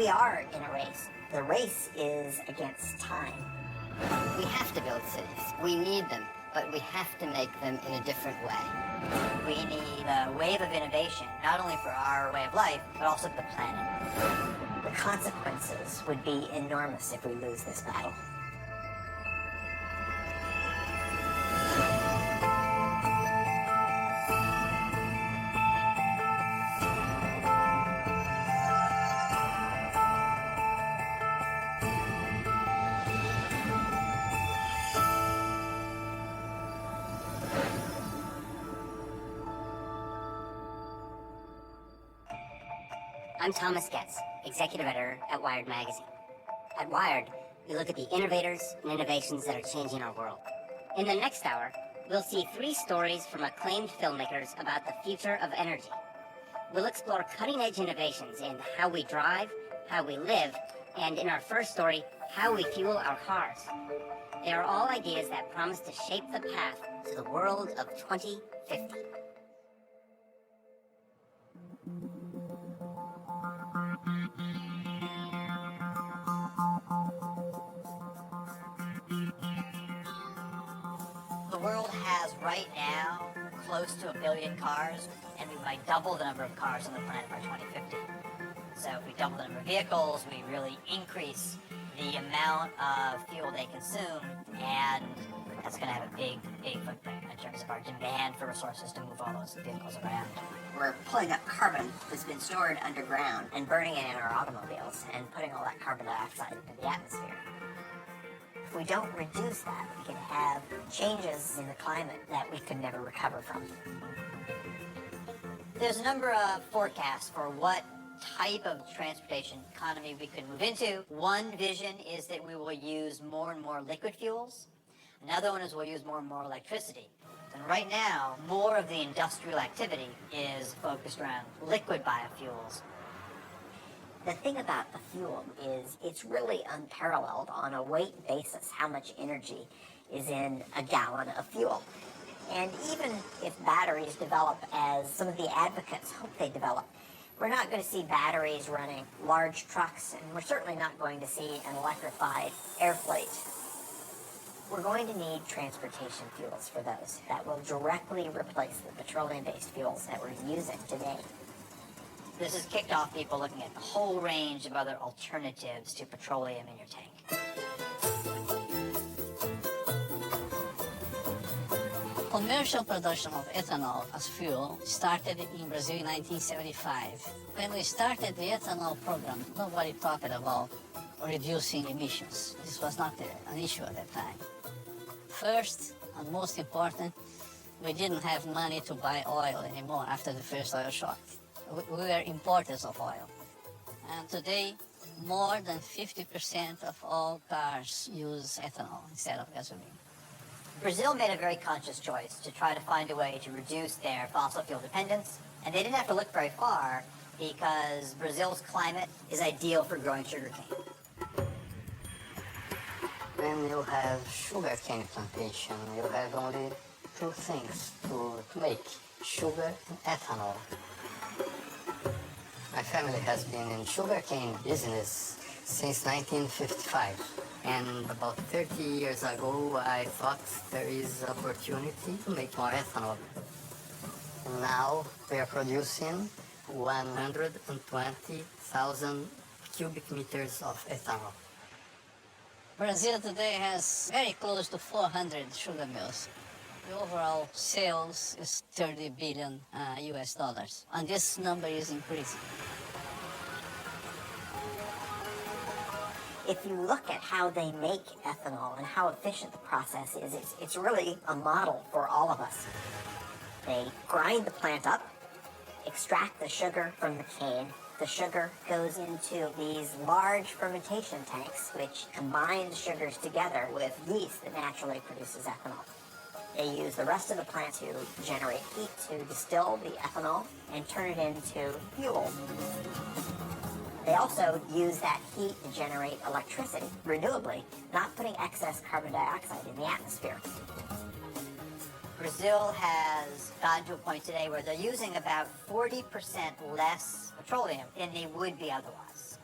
We are in a race. The race is against time. We have to build cities. We need them, but we have to make them in a different way. We need a wave of innovation, not only for our way of life, but also for the planet. The consequences would be enormous if we lose this battle. I'm Thomas Getz, executive editor at Wired Magazine. At Wired, we look at the innovators and innovations that are changing our world. In the next hour, we'll see 3 stories from acclaimed filmmakers about the future of energy. We'll explore cutting-edge innovations in how we drive, how we live, and in our first story, how we fuel our cars. They are all ideas that promise to shape the path to the world of 2050. The world has right now close to 1 billion cars, and we might double the number of cars on the planet by 2050. So if we double the number of vehicles, we really increase the amount of fuel they consume, and that's going to have a big footprint in terms of our demand for resources to move all those vehicles around. We're pulling up carbon that's been stored underground and burning it in our automobiles and putting all that carbon dioxide into the atmosphere. If we don't reduce that, we can have changes in the climate that we could never recover from. There's a number of forecasts for what type of transportation economy we could move into. One vision is that we will use more and more liquid fuels. Another one is we'll use more and more electricity. And right now, more of the industrial activity is focused around liquid biofuels. The thing about the fuel is it's really unparalleled on a weight basis how much energy is in a gallon of fuel. And even if batteries develop as some of the advocates hope they develop, we're not going to see batteries running large trucks, and we're certainly not going to see an electrified air fleet. We're going to need transportation fuels for those that will directly replace the petroleum-based fuels that we're using today. This has kicked off people looking at the whole range of other alternatives to petroleum in your tank. Commercial production of ethanol as fuel started in Brazil in 1975. When we started the ethanol program, nobody talked about reducing emissions. This was not an issue at that time. First, and most important, we didn't have money to buy oil anymore after the first oil shock. We were importers of oil. And today, more than 50% of all cars use ethanol instead of gasoline. Brazil made a very conscious choice to try to find a way to reduce their fossil fuel dependence, and they didn't have to look very far because Brazil's climate is ideal for growing sugarcane. When you have sugarcane plantation, you have only 2 things to make: sugar and ethanol. My family has been in sugarcane business since 1955, and about 30 years ago I thought there is opportunity to make more ethanol. And now we are producing 120,000 cubic meters of ethanol. Brazil today has very close to 400 sugar mills. The overall sales is 30 billion US dollars, and this number is increasing. If you look at how they make ethanol and how efficient the process is, it's really a model for all of us. They grind the plant up, extract the sugar from the cane. The sugar goes into these large fermentation tanks, which combine the sugars together with yeast that naturally produces ethanol. They use the rest of the plant to generate heat to distill the ethanol and turn it into fuel. They also use that heat to generate electricity renewably, not putting excess carbon dioxide in the atmosphere. Brazil has gotten to a point today where they're using about 40% less petroleum than they would be otherwise.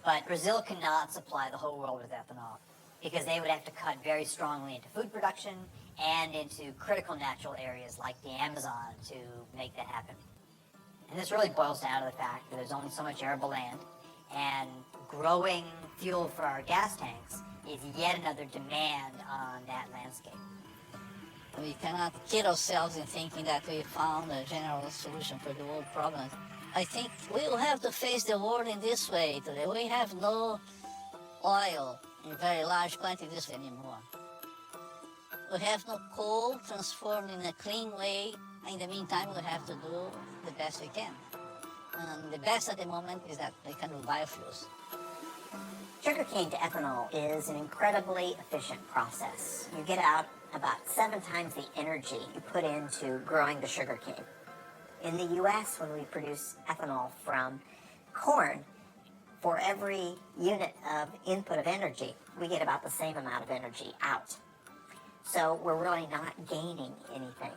But Brazil cannot supply the whole world with ethanol because they would have to cut very strongly into food production and into critical natural areas like the Amazon to make that happen. And this really boils down to the fact that there's only so much arable land, and growing fuel for our gas tanks is yet another demand on that landscape. We cannot kid ourselves in thinking that we found a general solution for the world problems. I think we will have to face the world in this way today. We have no oil in very large quantities anymore. We have no coal transformed in a clean way. In the meantime, we have to do the best we can. And the best at the moment is that we can do biofuels. Sugarcane to ethanol is an incredibly efficient process. You get out about 7 times the energy you put into growing the sugarcane. In the U.S., when we produce ethanol from corn, for every unit of input of energy, we get about the same amount of energy out. So we're really not gaining anything.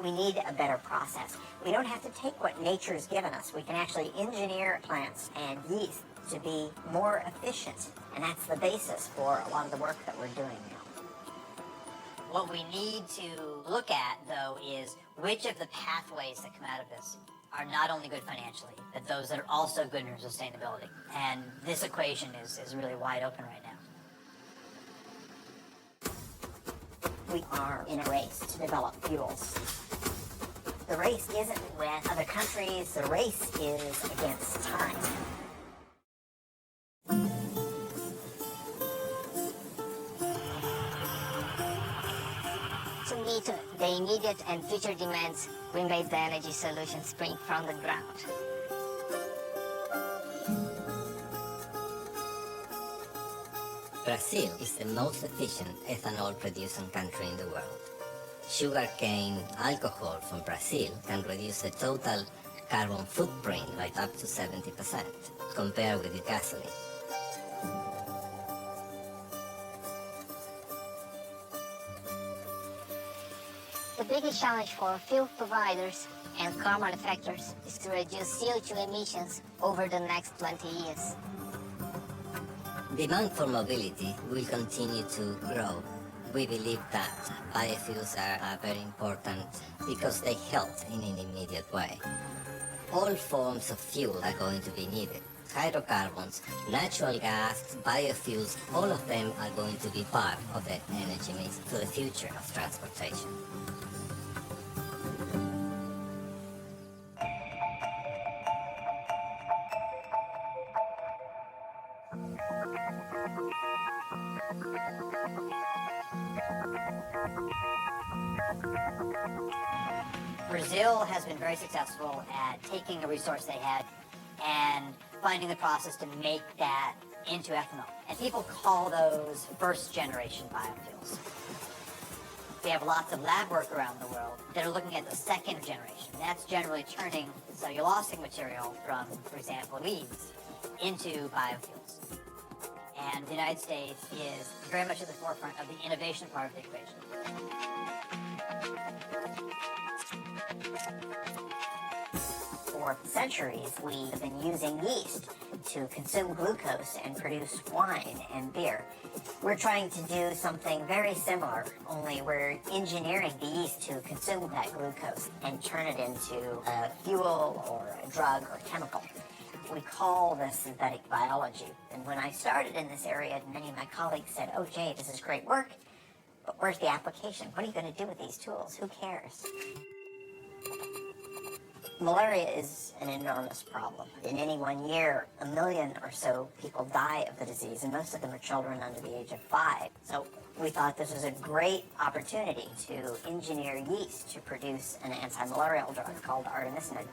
We need a better process. We don't have to take what nature's given us. We can actually engineer plants and yeast to be more efficient, and that's the basis for a lot of the work that we're doing now. What we need to look at, though, is which of the pathways that come out of this are not only good financially, but those that are also good in sustainability. And this equation is really wide open right now. We are in a race to develop fuels. The race isn't with other countries, the race is against time. To meet the immediate and future demands, we made the energy solution spring from the ground. Brazil is the most efficient ethanol-producing country in the world. Sugarcane alcohol from Brazil can reduce the total carbon footprint by up to 70% compared with the gasoline. The biggest challenge for fuel providers and car manufacturers is to reduce CO2 emissions over the next 20 years. Demand for mobility will continue to grow. We believe that biofuels are very important because they help in an immediate way. All forms of fuel are going to be needed. Hydrocarbons, natural gas, biofuels, all of them are going to be part of the energy mix for the future of transportation. Brazil has been very successful at taking a resource they had and finding the process to make that into ethanol. And people call those first-generation biofuels. We have lots of lab work around the world that are looking at the second generation. That's generally turning cellulosic material from, for example, weeds into biofuels. And the United States is very much at the forefront of the innovation part of the equation. For centuries, we have been using yeast to consume glucose and produce wine and beer. We're trying to do something very similar, only we're engineering the yeast to consume that glucose and turn it into a fuel or a drug or a chemical. We call this synthetic biology. And when I started in this area, many of my colleagues said, "Oh, Jay, this is great work, but where's the application? What are you going to do with these tools? Who cares?" Malaria is an enormous problem. In any one year, 1 million or so people die of the disease, and most of them are children under the age of 5. So we thought this was a great opportunity to engineer yeast to produce an anti-malarial drug called artemisinin.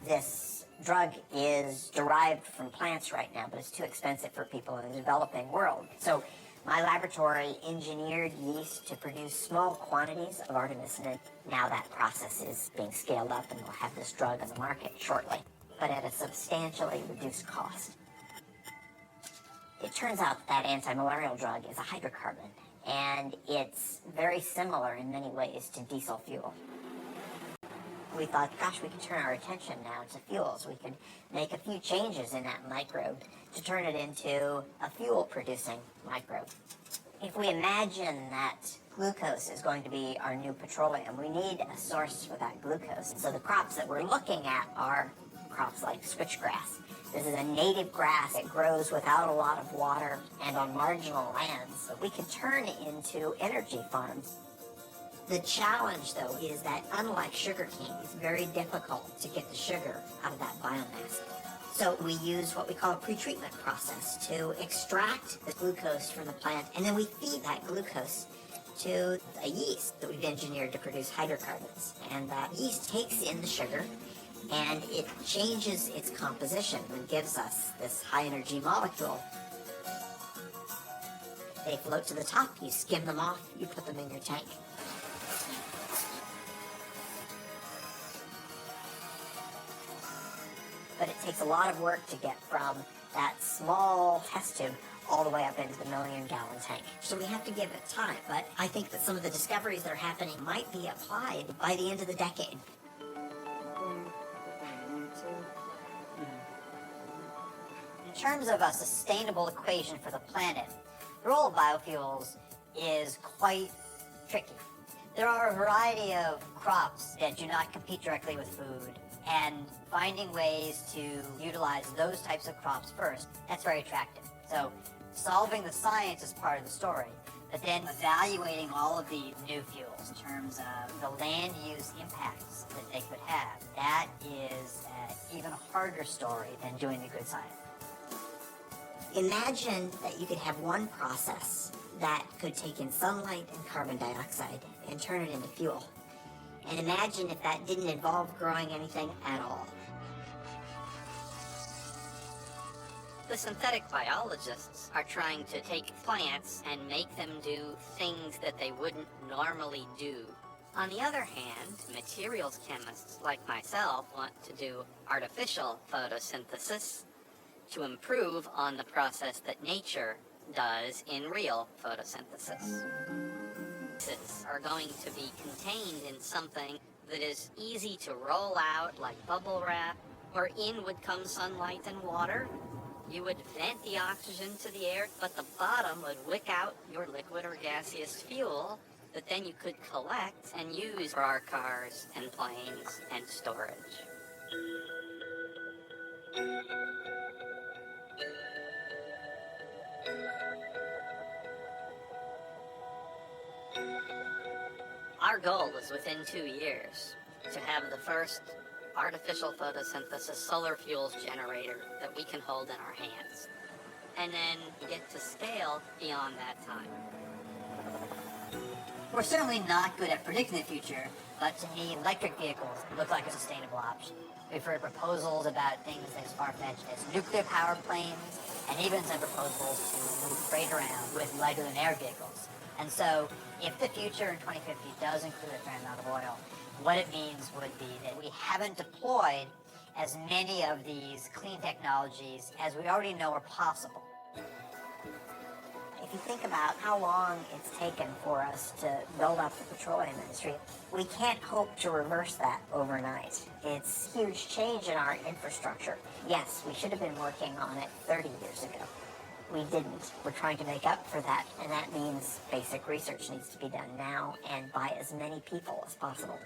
This drug is derived from plants right now, but it's too expensive for people in the developing world. So my laboratory engineered yeast to produce small quantities of artemisinin. Now that process is being scaled up and we'll have this drug on the market shortly, but at a substantially reduced cost. It turns out that anti-malarial drug is a hydrocarbon, and it's very similar in many ways to diesel fuel. we thought, gosh, we could turn our attention now to fuels. We could make a few changes in that microbe to turn it into a fuel-producing microbe. If we imagine that glucose is going to be our new petroleum, we need a source for that glucose. So the crops that we're looking at are crops like switchgrass. This is a native grass. It grows without a lot of water and on marginal lands. So we can turn it into energy farms. The challenge, though, is that unlike sugarcane, it's very difficult to get the sugar out of that biomass. So we use what we call a pretreatment process to extract the glucose from the plant, and then we feed that glucose to a yeast that we've engineered to produce hydrocarbons. And that yeast takes in the sugar, and it changes its composition and gives us this high-energy molecule. They float to the top, you skim them off, you put them in your tank. But it takes a lot of work to get from that small test tube all the way up into the million-gallon tank. So we have to give it time, but I think that some of the discoveries that are happening might be applied by the end of the decade. In terms of a sustainable equation for the planet, the role of biofuels is quite tricky. There are a variety of crops that do not compete directly with food, and finding ways to utilize those types of crops first, that's very attractive. So solving the science is part of the story, but then evaluating all of the new fuels in terms of the land use impacts that they could have, that is an even harder story than doing the good science. Imagine that you could have one process that could take in sunlight and carbon dioxide and turn it into fuel. And imagine if that didn't involve growing anything at all. The synthetic biologists are trying to take plants and make them do things that they wouldn't normally do. On the other hand, materials chemists like myself want to do artificial photosynthesis to improve on the process that nature does in real photosynthesis. Are going to be contained in something that is easy to roll out like bubble wrap, where in would come sunlight and water. You would vent the oxygen to the air, but the bottom would wick out your liquid or gaseous fuel that then you could collect and use for our cars and planes and storage. Our goal is within 2 years to have the first artificial photosynthesis solar fuels generator that we can hold in our hands, and then get to scale beyond that time. We're certainly not good at predicting the future, but to me, electric vehicles look like a sustainable option. We've heard proposals about things as far-fetched as nuclear-powered planes, and even some proposals to move freight around with lighter than air vehicles. And so, if the future in 2050 does include a fair amount of oil, what it means would be that we haven't deployed as many of these clean technologies as we already know are possible. If you think about how long it's taken for us to build up the petroleum industry, we can't hope to reverse that overnight. It's a huge change in our infrastructure. Yes, we should have been working on it 30 years ago. We didn't. We're trying to make up for that, and that means basic research needs to be done now and by as many people as possible.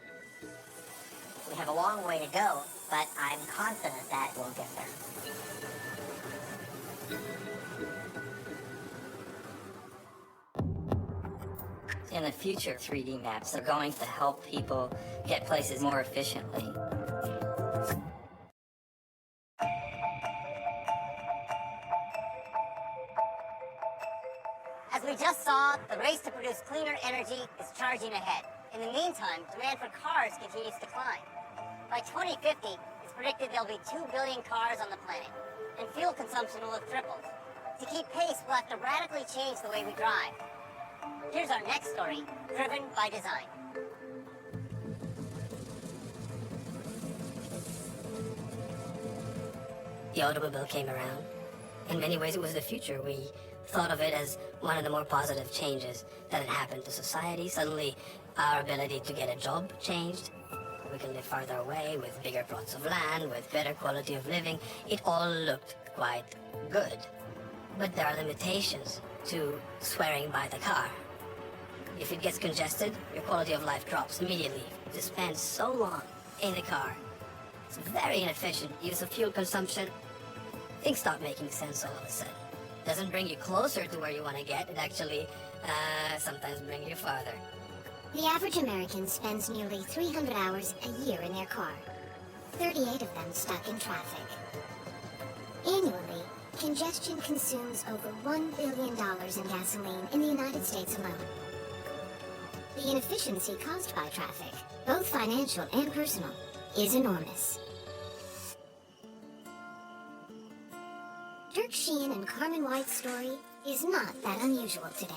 We have a long way to go, but I'm confident that we'll get there. In the future, 3D maps are going to help people get places more efficiently. As we just saw, the race to produce cleaner energy is charging ahead. In the meantime, demand for cars continues to climb. By 2050, it's predicted there'll be 2 billion cars on the planet, and fuel consumption will have tripled. To keep pace, we'll have to radically change the way we drive. Here's our next story, Driven by Design. The automobile came around. In many ways, it was the future. We thought of it as one of the more positive changes that had happened to society. Suddenly, our ability to get a job changed. we can live farther away with bigger plots of land, with better quality of living. It all looked quite good. But there are limitations to swearing by the car. If it gets congested, your quality of life drops immediately. To spend so long in the car, it's very inefficient use of fuel consumption. Things stop making sense all of a sudden. Doesn't bring you closer to where you want to get. It actually sometimes brings you farther. The average American spends nearly 300 hours a year in their car, 38 of them stuck in traffic. Annually, congestion consumes over $1 billion in gasoline in the United States alone. The inefficiency caused by traffic, both financial and personal, is enormous. Dirk Sheehan and Carmen White's story is not that unusual today.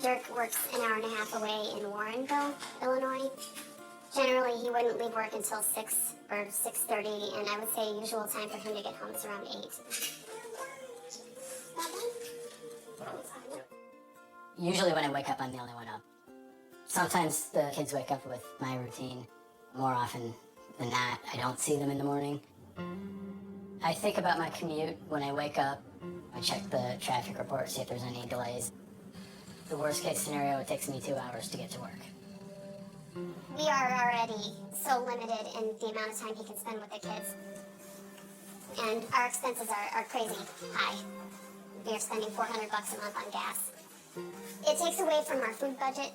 Dirk works an hour and a half away in Warrenville, Illinois. Generally, he wouldn't leave work until 6 or 6:30, and I would say usual time for him to get home is around 8. Usually when I wake up, I'm the only one up. Sometimes the kids wake up with my routine. More often than not, I don't see them in the morning. I think about my commute when I wake up. I check the traffic report, see if there's any delays. The worst case scenario, it takes me 2 hours to get to work. We are already so limited in the amount of time he can spend with the kids. And our expenses are crazy high. We are spending $400 a month on gas. It takes away from our food budget,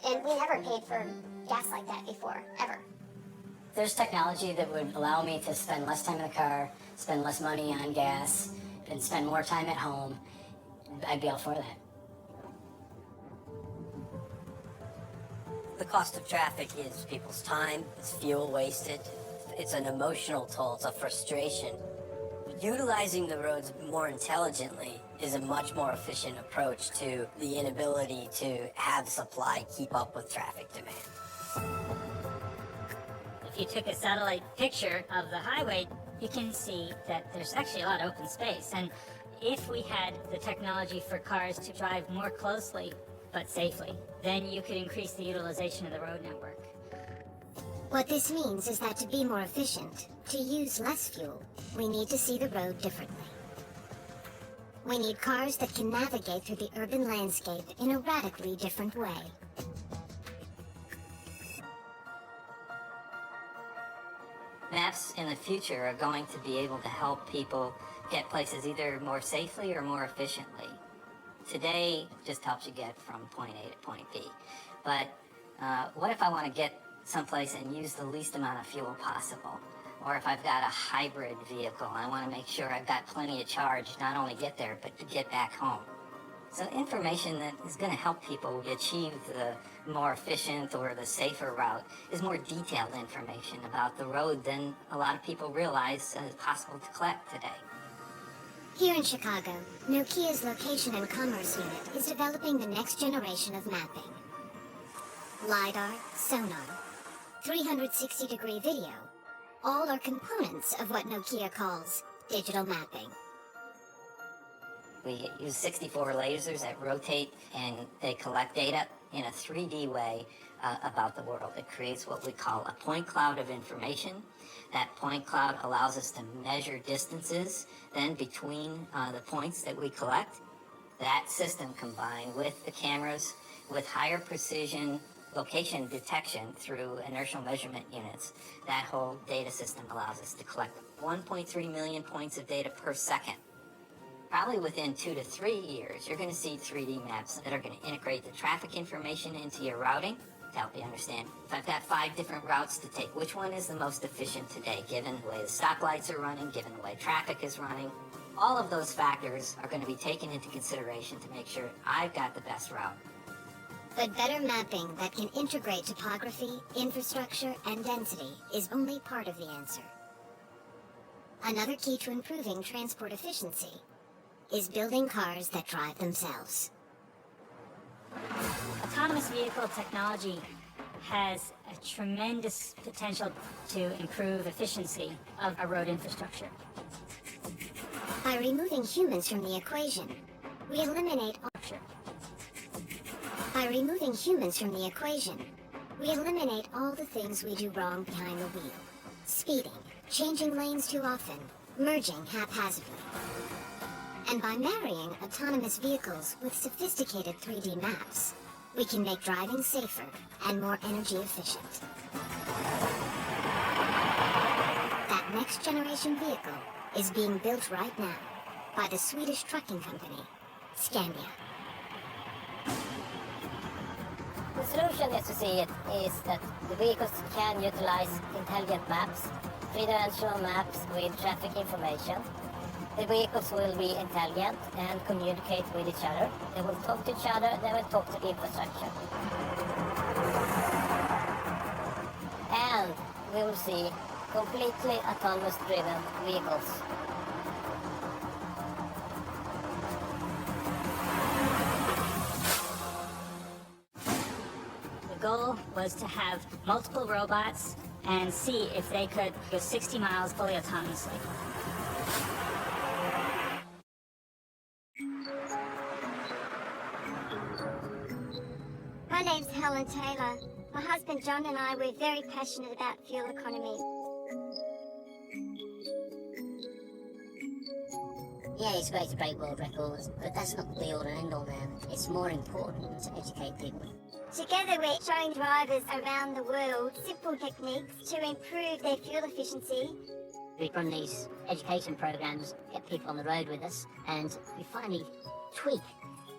and we never paid for gas like that before, ever. There's technology that would allow me to spend less time in the car, spend less money on gas, and spend more time at home. I'd be all for that. The cost of traffic is people's time, it's fuel wasted, it's an emotional toll, it's a frustration. Utilizing the roads more intelligently is a much more efficient approach to the inability to have supply keep up with traffic demand. If you took a satellite picture of the highway, you can see that there's actually a lot of open space. And if we had the technology for cars to drive more closely but safely, then you could increase the utilization of the road network. What this means is that to be more efficient, to use less fuel, we need to see the road differently. We need cars that can navigate through the urban landscape in a radically different way. Maps in the future are going to be able to help people get places either more safely or more efficiently. Today just helps you get from point A to point B. But what if I want to get someplace and use the least amount of fuel possible? Or if I've got a hybrid vehicle, I want to make sure I've got plenty of charge, not only get there, but to get back home. So information that is going to help people achieve the more efficient or the safer route is more detailed information about the road than a lot of people realize is possible to collect today. Here in Chicago, Nokia's Location and Commerce Unit is developing the next generation of mapping. LiDAR, sonar, 360-degree video, all are components of what Nokia calls digital mapping. We use 64 lasers that rotate and they collect data in a 3D way about the world. It creates what we call a point cloud of information. That point cloud allows us to measure distances then between the points that we collect. That system combined with the cameras with higher precision location detection through inertial measurement units, that whole data system allows us to collect 1.3 million points of data per second. Probably within 2 to 3 years, you're going to see 3D maps that are going to integrate the traffic information into your routing to help you understand. If I've got 5 different routes to take, which one is the most efficient today, given the way the stoplights are running, given the way traffic is running? All of those factors are going to be taken into consideration to make sure I've got the best route. But better mapping that can integrate topography, infrastructure, and density is only part of the answer. Another key to improving transport efficiency is building cars that drive themselves. Autonomous vehicle technology has a tremendous potential to improve efficiency of our road infrastructure. By removing humans from the equation, we eliminate we eliminate all the things we do wrong behind the wheel. Speeding, changing lanes too often, merging haphazardly. And by marrying autonomous vehicles with sophisticated 3D maps, we can make driving safer and more energy efficient. That next generation vehicle is being built right now by the Swedish trucking company, Scania. The solution as you see it is that the vehicles can utilize intelligent maps, three-dimensional maps with traffic information. The vehicles will be intelligent and communicate with each other. They will talk to each other, they will talk to the infrastructure. And we will see completely autonomous driven vehicles. The goal was to have multiple robots and see if they could go 60 miles fully autonomously. My name's Helen Taylor. My husband John and I, we're very passionate about fuel economy. Yeah, it's great to break world records, but that's not the be all and end all, man. It's more important to educate people. Together we're showing drivers around the world simple techniques to improve their fuel efficiency. We run these education programs, get people on the road with us, and we finally tweak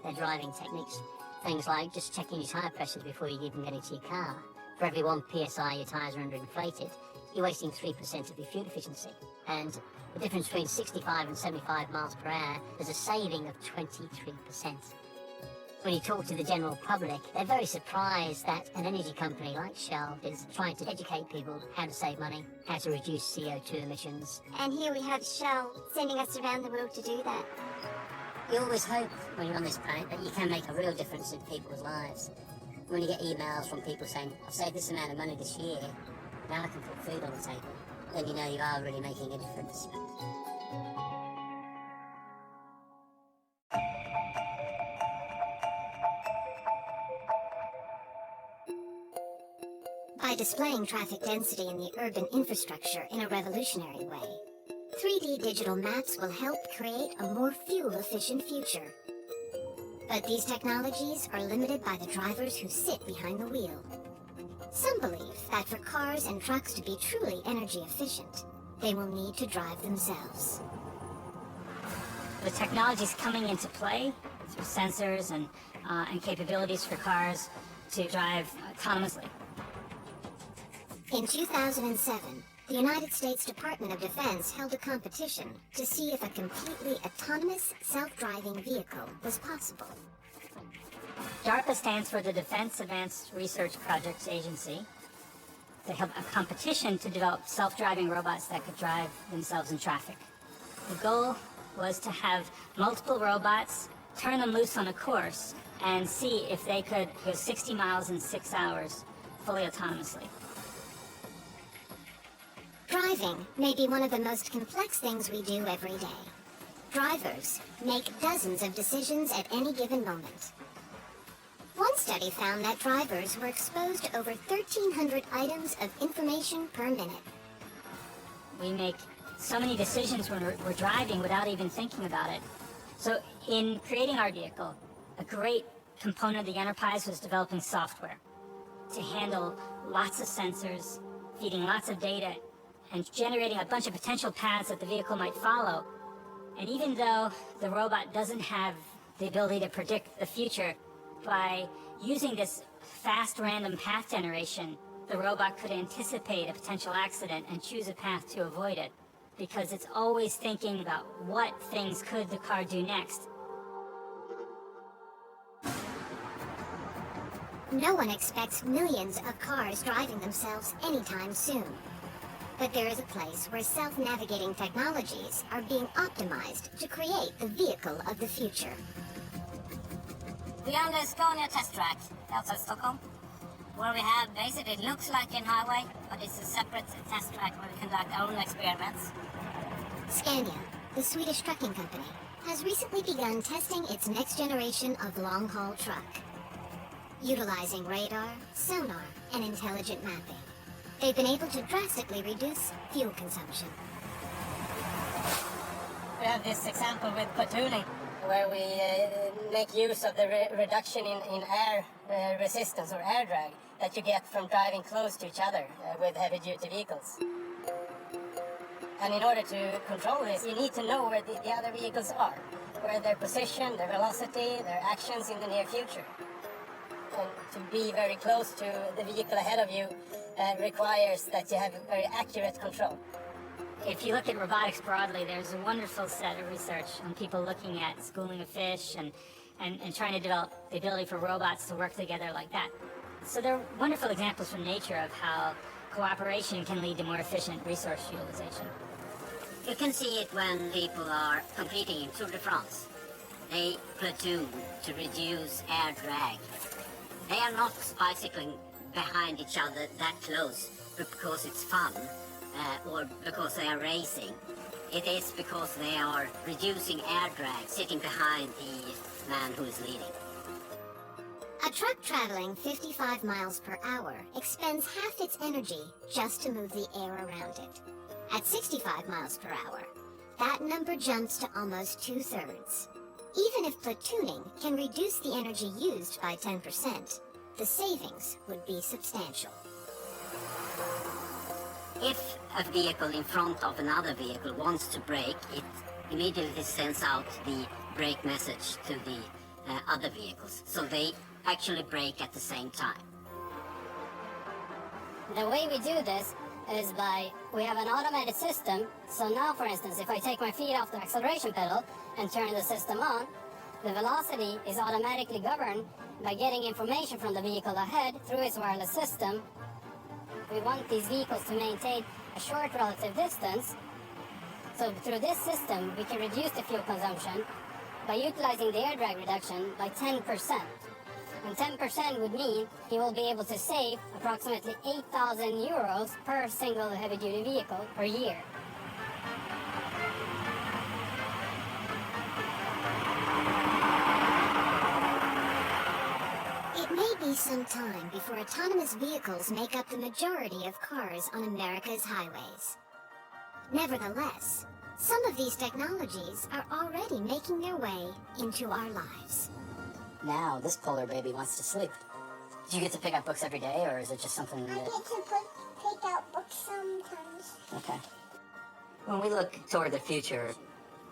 their driving techniques. Things like just checking your tyre pressure before you even get into your car. For every 1 PSI your tyres are underinflated, you're wasting 3% of your fuel efficiency. And the difference between 65 and 75 miles per hour, there's a saving of 23%. When you talk to the general public, they're very surprised that an energy company like Shell is trying to educate people how to save money, how to reduce CO2 emissions. And here we have Shell sending us around the world to do that. You always hope when you're on this planet that you can make a real difference in people's lives. When you get emails from people saying, I've saved this amount of money this year, now I can put food on the table, then you know you are really making a difference. By displaying traffic density in the urban infrastructure in a revolutionary way, 3D digital maps will help create a more fuel-efficient future. But these technologies are limited by the drivers who sit behind the wheel. Some believe that for cars and trucks to be truly energy efficient, they will need to drive themselves. The technology is coming into play through sensors and capabilities for cars to drive autonomously. In 2007, the United States Department of Defense held a competition to see if a completely autonomous, self-driving vehicle was possible. DARPA stands for the Defense Advanced Research Projects Agency. They held a competition to develop self-driving robots that could drive themselves in traffic. The goal was to have multiple robots, turn them loose on a course, and see if they could go 60 miles in 6 hours fully autonomously. Driving may be one of the most complex things we do every day. Drivers make dozens of decisions at any given moment. One study found that drivers were exposed to over 1,300 items of information per minute. We make so many decisions when we're driving without even thinking about it. So in creating our vehicle, a great component of the enterprise was developing software to handle lots of sensors, feeding lots of data, and generating a bunch of potential paths that the vehicle might follow. And even though the robot doesn't have the ability to predict the future, by using this fast random path generation, the robot could anticipate a potential accident and choose a path to avoid it, because it's always thinking about what things could the car do next. No one expects millions of cars driving themselves anytime soon. But there is a place where self-navigating technologies are being optimized to create the vehicle of the future. We are on the Scania test track outside Stockholm, where we have basically, it looks like an highway, but it's a separate test track where we conduct our own experiments. Scania, the Swedish trucking company, has recently begun testing its next generation of long-haul truck. Utilizing radar, sonar, and intelligent mapping, they've been able to drastically reduce fuel consumption. We have this example with platooning, where we make use of the reduction in air resistance or air drag that you get from driving close to each other with heavy-duty vehicles. And in order to control this, you need to know where the other vehicles are, where their position, their velocity, their actions in the near future. And to be very close to the vehicle ahead of you requires that you have very accurate control. If you look at robotics broadly, there's a wonderful set of research on people looking at schooling of fish and trying to develop the ability for robots to work together like that. So there are wonderful examples from nature of how cooperation can lead to more efficient resource utilization. You can see it when people are competing in Tour de France. They platoon to reduce air drag. They are not bicycling behind each other that close because it's fun or because they are racing. It is because they are reducing air drag sitting behind the man who is leading. A truck traveling 55 miles per hour expends half its energy just to move the air around it. At 65 miles per hour, that number jumps to almost 2/3. Even if platooning can reduce the energy used by 10%, the savings would be substantial. If a vehicle in front of another vehicle wants to brake, it immediately sends out the brake message to the other vehicles, so they actually brake at the same time. The way we do this is we have an automated system. So now, for instance, if I take my feet off the acceleration pedal and turn the system on, the velocity is automatically governed by getting information from the vehicle ahead through its wireless system. We want these vehicles to maintain a short relative distance. So through this system, we can reduce the fuel consumption by utilizing the air drag reduction by 10%. And 10% would mean he will be able to save approximately 8,000 euros per single heavy-duty vehicle per year. It may be some time before autonomous vehicles make up the majority of cars on America's highways. Nevertheless, some of these technologies are already making their way into our lives. Now, this polar baby wants to sleep. Do you get to pick out books every day, or is it just something I that... get to pick out books sometimes. Okay. When we look toward the future,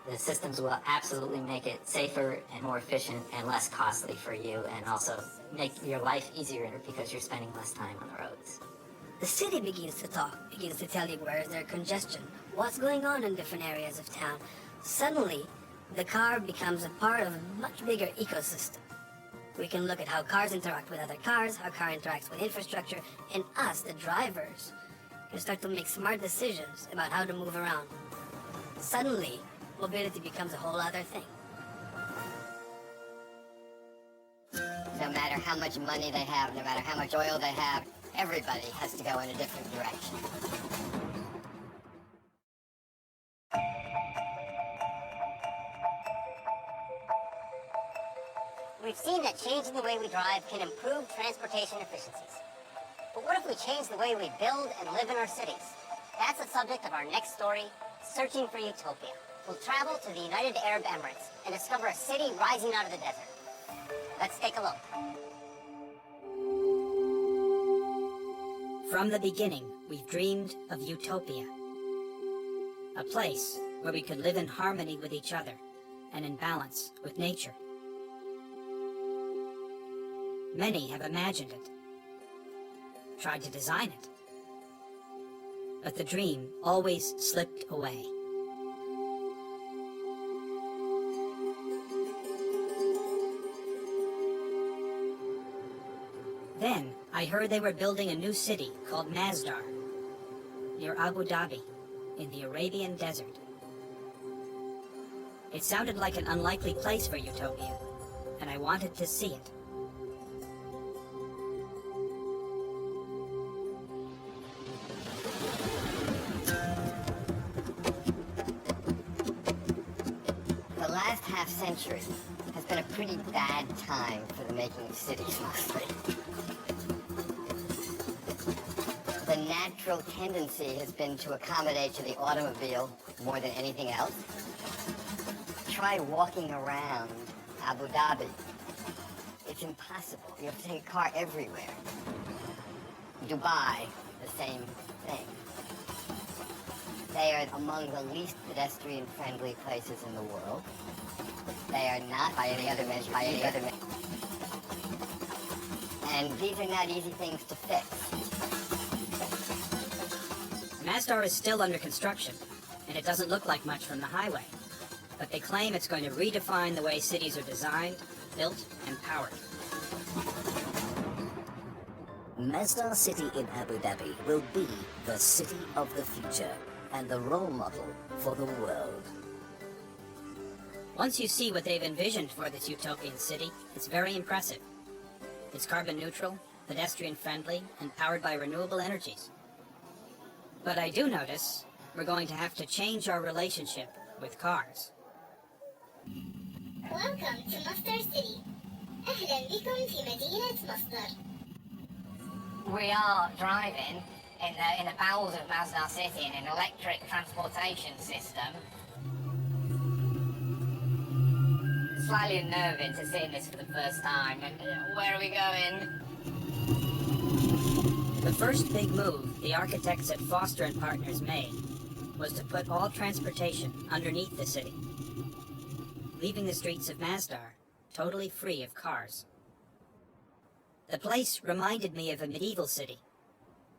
the systems will absolutely make it safer and more efficient and less costly for you, and also make your life easier because you're spending less time on the roads. The city begins to talk, begins to tell you where is there congestion, what's going on in different areas of town. Suddenly, the car becomes a part of a much bigger ecosystem. We can look at how cars interact with other cars, how car interacts with infrastructure, and us, the drivers, can start to make smart decisions about how to move around. Suddenly, mobility becomes a whole other thing. No matter how much money they have, no matter how much oil they have, everybody has to go in a different direction. We've seen that changing the way we drive can improve transportation efficiencies. But what if we change the way we build and live in our cities? That's the subject of our next story, Searching for Utopia. We'll travel to the United Arab Emirates and discover a city rising out of the desert. Let's take a look. From the beginning, we've dreamed of utopia. A place where we could live in harmony with each other and in balance with nature. Many have imagined it, tried to design it, but the dream always slipped away. Then I heard they were building a new city called Masdar, near Abu Dhabi, in the Arabian desert. It sounded like an unlikely place for utopia, and I wanted to see it. The last half-century has has been a pretty bad time for the making of cities, mostly. The natural tendency has been to accommodate to the automobile more than anything else. Try walking around Abu Dhabi. It's impossible. You have to take a car everywhere. Dubai, the same thing. They are among the least pedestrian-friendly places in the world. They are not by any other measure, And these are not easy things to fix. Masdar is still under construction, and it doesn't look like much from the highway. But they claim it's going to redefine the way cities are designed, built, and powered. Masdar City in Abu Dhabi will be the city of the future and the role model for the world. Once you see what they've envisioned for this utopian city, it's very impressive. It's carbon neutral, pedestrian friendly, and powered by renewable energies. But I do notice we're going to have to change our relationship with cars. Welcome to Masdar City. أهلا بكم في مدينة مصدر. We are driving in the bowels of Masdar City in an electric transportation system. Slightly unnerving to see this for the first time. Where are we going? The first big move the architects at Foster & Partners made was to put all transportation underneath the city, leaving the streets of Masdar totally free of cars. The place reminded me of a medieval city,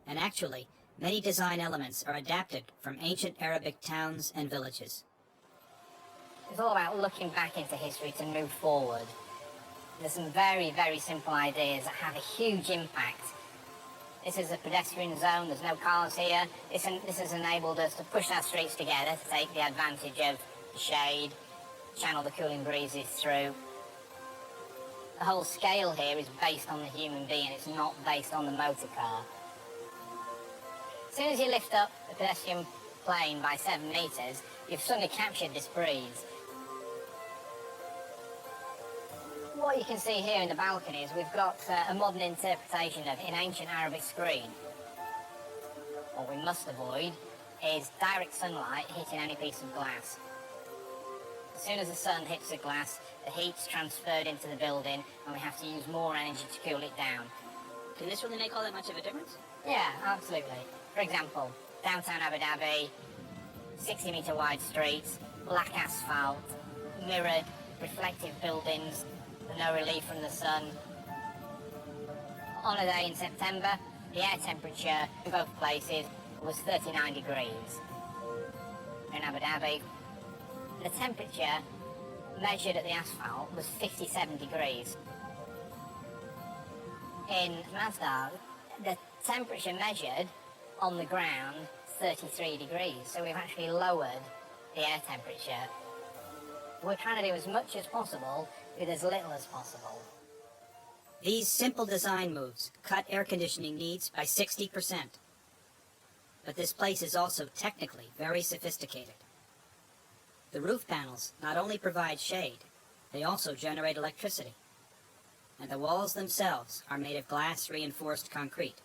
and actually, many design elements are adapted from ancient Arabic towns and villages. It's all about looking back into history to move forward. There's some very, very simple ideas that have a huge impact. This is a pedestrian zone, there's no cars here. This has enabled us to push our streets together to take the advantage of the shade, channel the cooling breezes through. The whole scale here is based on the human being, it's not based on the motor car. As soon as you lift up the pedestrian plane by 7 meters, you've suddenly captured this breeze. What you can see here in the balcony is we've got a modern interpretation of an ancient Arabic screen. What we must avoid is direct sunlight hitting any piece of glass. As soon as the sun hits the glass, the heat's transferred into the building and we have to use more energy to cool it down. Can this really make all that much of a difference? Yeah, absolutely. For example, downtown Abu Dhabi, 60-metre wide streets, black asphalt, mirrored, reflective buildings, no relief from the sun. On a day in September, the air temperature in both places was 39 degrees. In Abu Dhabi, the temperature measured at the asphalt was 57 degrees. In Masdar, the temperature measured on the ground 33 degrees, so we've actually lowered the air temperature. We're trying to do as much as possible with as little as possible. These simple design moves cut air conditioning needs by 60%. But this place is also technically very sophisticated. The roof panels not only provide shade, they also generate electricity. And the walls themselves are made of glass-reinforced concrete,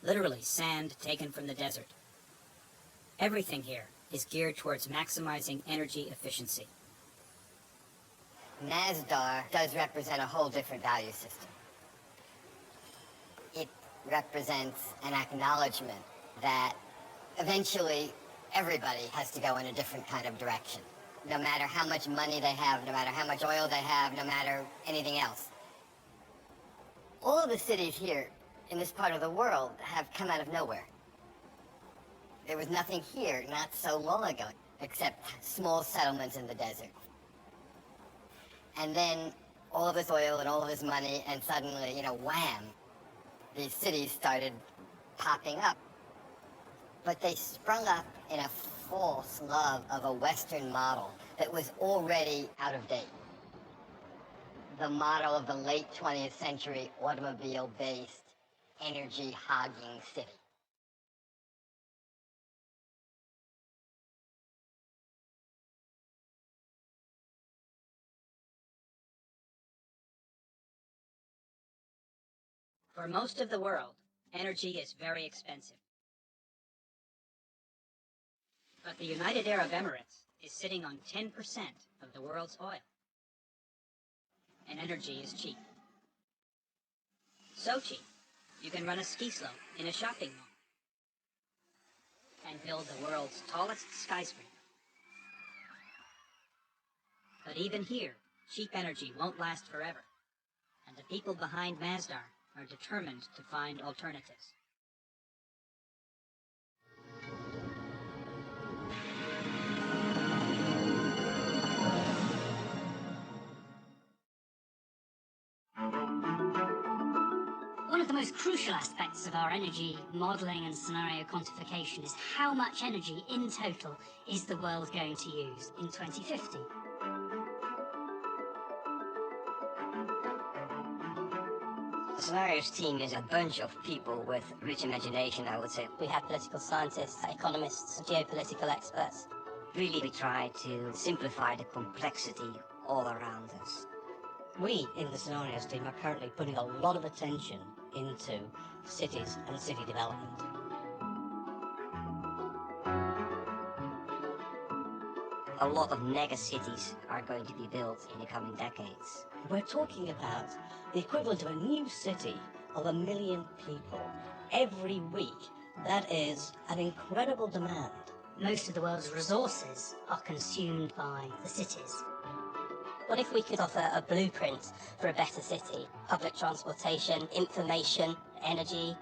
literally sand taken from the desert. Everything here is geared towards maximizing energy efficiency. Masdar does represent a whole different value system. It represents an acknowledgement that eventually everybody has to go in a different kind of direction. No matter how much money they have, no matter how much oil they have, no matter anything else. All of the cities here in this part of the world have come out of nowhere. There was nothing here not so long ago, except small settlements in the desert. And then all of this oil and all of this money, and suddenly, wham, these cities started popping up. But they sprung up in a false love of a Western model that was already out of date. The model of the late 20th century automobile-based, energy-hogging city. For most of the world, energy is very expensive. But the United Arab Emirates is sitting on 10% of the world's oil. And energy is cheap. So cheap, you can run a ski slope in a shopping mall and build the world's tallest skyscraper. But even here, cheap energy won't last forever, and the people behind Masdar are determined to find alternatives. One of the most crucial aspects of our energy modelling and scenario quantification is how much energy in total is the world going to use in 2050. The scenarios team is a bunch of people with rich imagination, I would say. We have political scientists, economists, geopolitical experts. Really, we try to simplify the complexity all around us. We in the scenarios team are currently putting a lot of attention into cities and city development. A lot of mega cities are going to be built in the coming decades. We're talking about the equivalent of a new city of 1 million people every week. That is an incredible demand. Most of the world's resources are consumed by the cities. What if we could offer a blueprint for a better city? Public transportation, information, energy.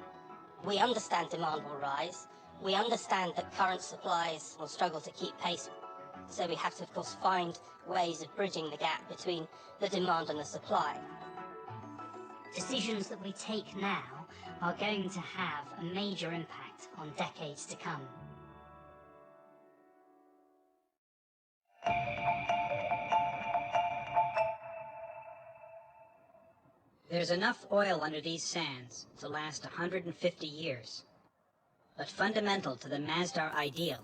We understand demand will rise. We understand that current supplies will struggle to keep pace. So we have to, of course, find ways of bridging the gap between the demand and the supply. Decisions that we take now are going to have a major impact on decades to come. There's enough oil under these sands to last 150 years. But fundamental to the Masdar ideal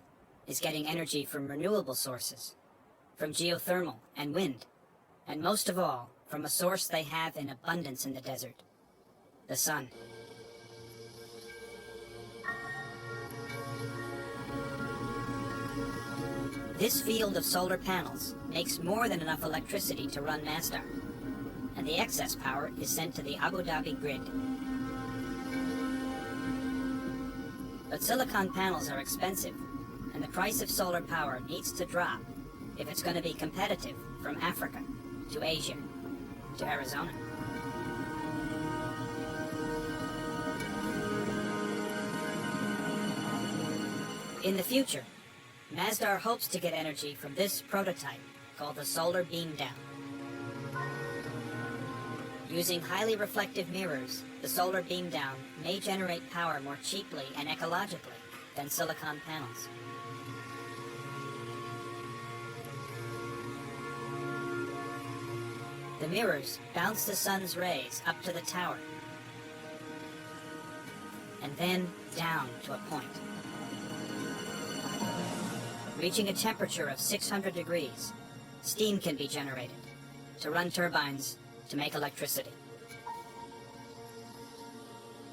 is getting energy from renewable sources, from geothermal and wind, and most of all, from a source they have in abundance in the desert, the sun. This field of solar panels makes more than enough electricity to run Masdar, and the excess power is sent to the Abu Dhabi grid. But silicon panels are expensive, and the price of solar power needs to drop if it's going to be competitive from Africa to Asia to Arizona. In the future, Masdar hopes to get energy from this prototype called the Solar Beam Down. Using highly reflective mirrors, the Solar Beam Down may generate power more cheaply and ecologically than silicon panels. The mirrors bounce the sun's rays up to the tower, and then down to a point. Reaching a temperature of 600 degrees, steam can be generated to run turbines to make electricity.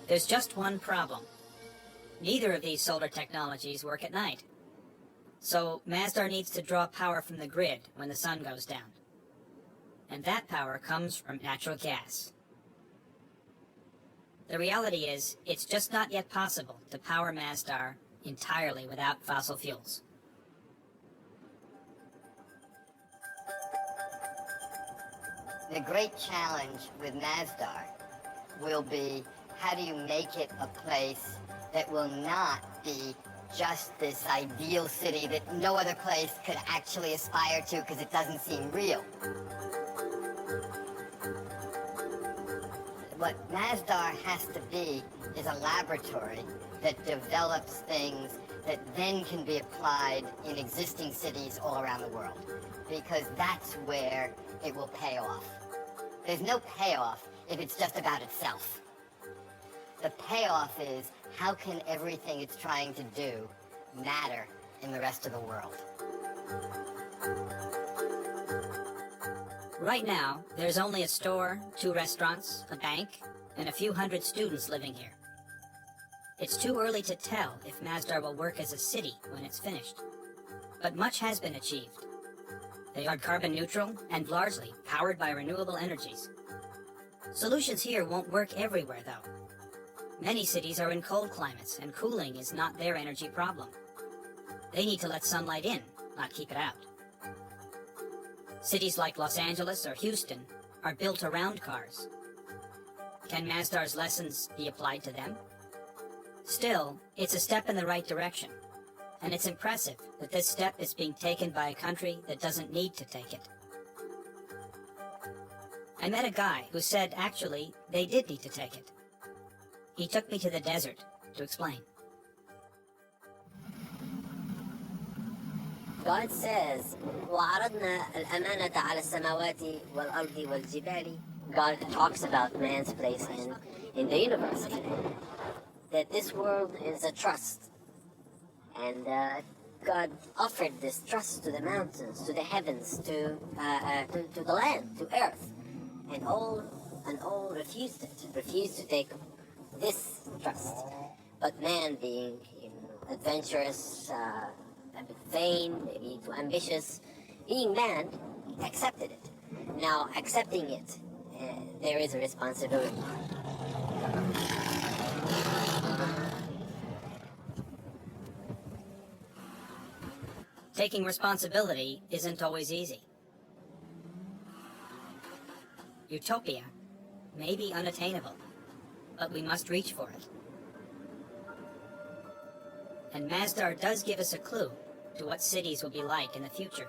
There's just one problem. Neither of these solar technologies work at night. So Masdar needs to draw power from the grid when the sun goes down. And that power comes from natural gas. The reality is, it's just not yet possible to power Masdar entirely without fossil fuels. The great challenge with Masdar will be, how do you make it a place that will not be just this ideal city that no other place could actually aspire to because it doesn't seem real? What Masdar has to be is a laboratory that develops things that then can be applied in existing cities all around the world, because that's where it will pay off. There's no payoff if it's just about itself. The payoff is, how can everything it's trying to do matter in the rest of the world? Right now, there's only a store, 2 restaurants, a bank, and a few hundred students living here. It's too early to tell if Masdar will work as a city when it's finished, but much has been achieved. They are carbon neutral and largely powered by renewable energies. Solutions here won't work everywhere, though. Many cities are in cold climates, and cooling is not their energy problem. They need to let sunlight in, not keep it out. Cities like Los Angeles or Houston are built around cars. Can Masdar's lessons be applied to them? Still, it's a step in the right direction, and it's impressive that this step is being taken by a country that doesn't need to take it. I met a guy who said actually they did need to take it. He took me to the desert to explain. God says, وَعَرَضْنَا الْأَمَانَةَ عَلَى السَّمَاوَاتِ وَالْأَرْضِ وَالْجِبَالِ. God talks about man's place in the universe. That this world is a trust. And God offered this trust to the mountains, to the heavens, to the land, to earth. And all refused it, refused to take this trust. But man, being adventurous, a bit vain, maybe too ambitious, being man, accepted it. Now, accepting it, there is a responsibility. Taking responsibility isn't always easy. Utopia may be unattainable, but we must reach for it. And Masdar does give us a clue to what cities will be like in the future.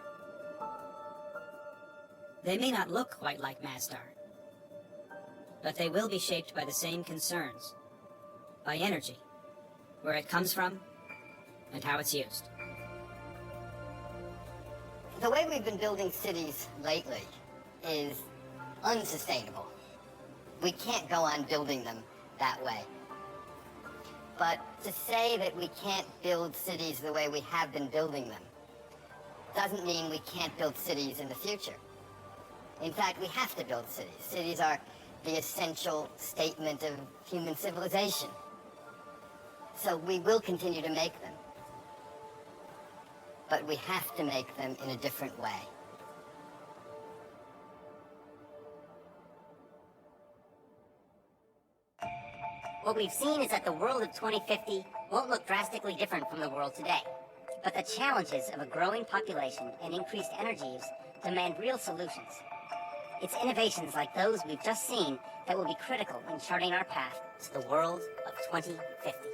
They may not look quite like Masdar, but they will be shaped by the same concerns, by energy, where it comes from, and how it's used. The way we've been building cities lately is unsustainable. We can't go on building them that way. But to say that we can't build cities the way we have been building them doesn't mean we can't build cities in the future. In fact, we have to build cities. Cities are the essential statement of human civilization. So we will continue to make them. But we have to make them in a different way. What we've seen is that the world of 2050 won't look drastically different from the world today. But the challenges of a growing population and increased energy use demand real solutions. It's innovations like those we've just seen that will be critical in charting our path to the world of 2050.